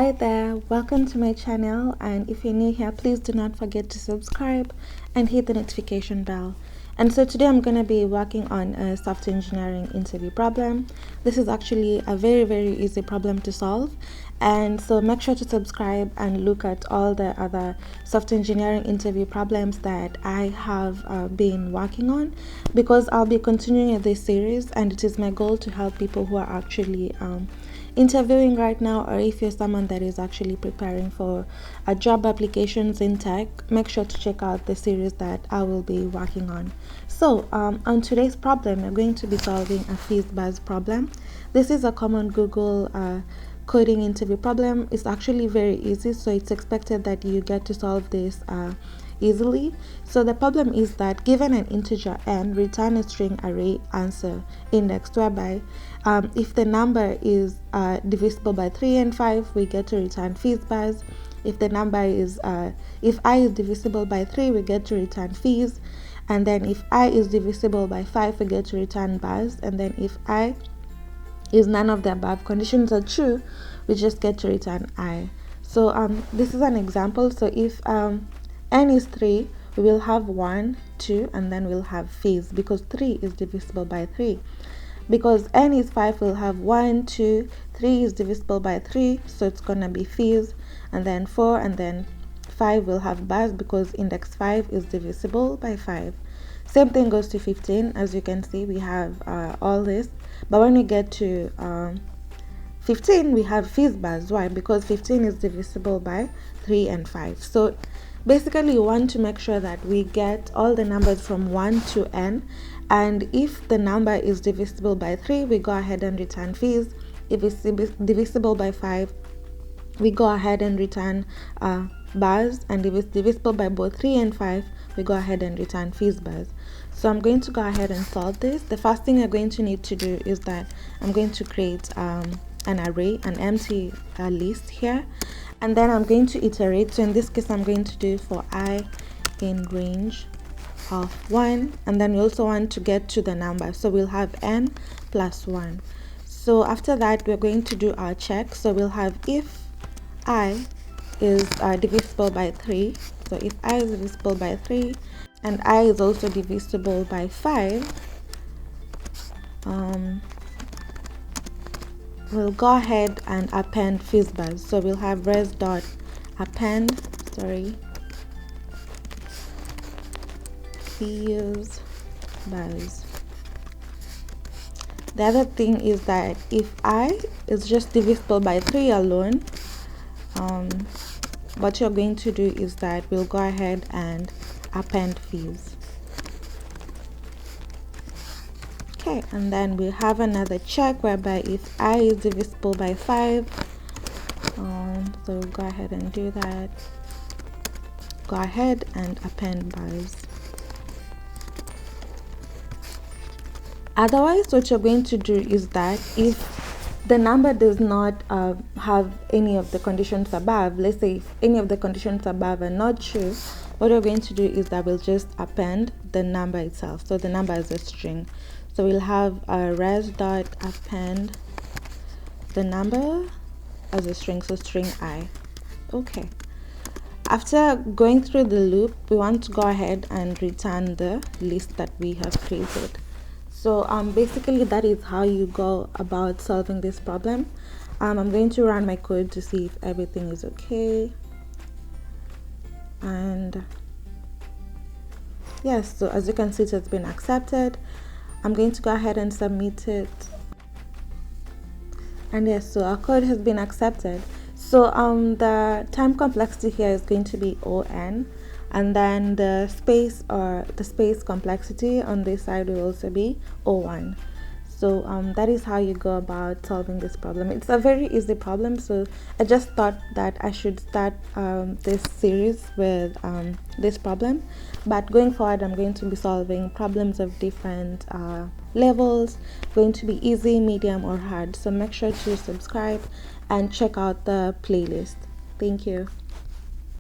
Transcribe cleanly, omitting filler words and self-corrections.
Hi there, welcome to my channel, and if you're new here, please do not forget to subscribe and hit the notification bell. And so today I'm going to be working on a software engineering interview problem. This is actually a very easy problem to solve, and so make sure to subscribe and look at all the other software engineering interview problems that I have been working on, because I'll be continuing this series, and it is my goal to help people who are actually interviewing right now, or if you're someone that is actually preparing for a job applications in tech. Make sure to check out the series that I will be working on. So on today's problem, we're going to be solving a Fizz Buzz problem. This is a common Google coding interview problem. It's actually very easy, so it's expected that you get to solve this easily. So the problem is that given an integer n, return a string array answer indexed, whereby if the number is divisible by 3 and 5, we get to return Fizz Buzz. If the number is if I is divisible by 3, we get to return Fizz. And then if I is divisible by 5, we get to return Buzz. And then if I is none of the above conditions are true, we just get to return I. So this is an example. So if n is 3, we will have 1, 2, and then we'll have Fizz, because 3 is divisible by 3. Because n is 5, we'll have 1, 2, 3 is divisible by 3, so it's gonna be Fizz, and then 4, and then 5 will have Buzz, because index 5 is divisible by 5. Same thing goes to 15. As you can see, we have all this, but when we get to 15, we have Fizz Buzz. Why? Because 15 is divisible by 3 and 5. So basically, you want to make sure that we get all the numbers from 1 to n, and if the number is divisible by 3, we go ahead and return Fizz. If it's divisible by 5, we go ahead and return Buzz, and if it's divisible by both 3 and 5, we go ahead and return Fizz Buzz. So I'm going to go ahead and solve this. The first thing you're going to need to do is that I'm going to create an array, an empty list here, and then I'm going to iterate. So in this case, I'm going to do for I in range of 1, and then we also want to get to the number, so we'll have n plus 1. So after that, we're going to do our check. So we'll have if I is divisible by 3, so if I is divisible by 3 and I is also divisible by 5, we'll go ahead and append Fizz Buzz. So we'll have res dot append Fizz Buzz. The other thing is that if I is just divisible by 3 alone, what you're going to do is that we'll go ahead and append Fizz. Okay, and then we have another check whereby if I is divisible by 5, so we'll go ahead and do that. Go ahead and append Buzz. Otherwise, what you're going to do is that if the number does not have any of the conditions above, let's say if any of the conditions above are not true, what we're going to do is that we'll just append the number itself. So the number is a string. So we'll have res dot append the number as a string, so string I. Okay. After going through the loop, we want to go ahead and return the list that we have created. So basically that is how you go about solving this problem. I'm going to run my code to see if everything is okay. And yes, so as you can see, it has been accepted. I'm going to go ahead and submit it. And yes, so our code has been accepted. So the time complexity here is going to be ON, and then the space complexity on this side will also be O1. So that is how you go about solving this problem. It's a very easy problem, so I just thought that I should start this series with this problem. But going forward, I'm going to be solving problems of different levels, going to be easy, medium, or hard. So make sure to subscribe and check out the playlist. Thank you.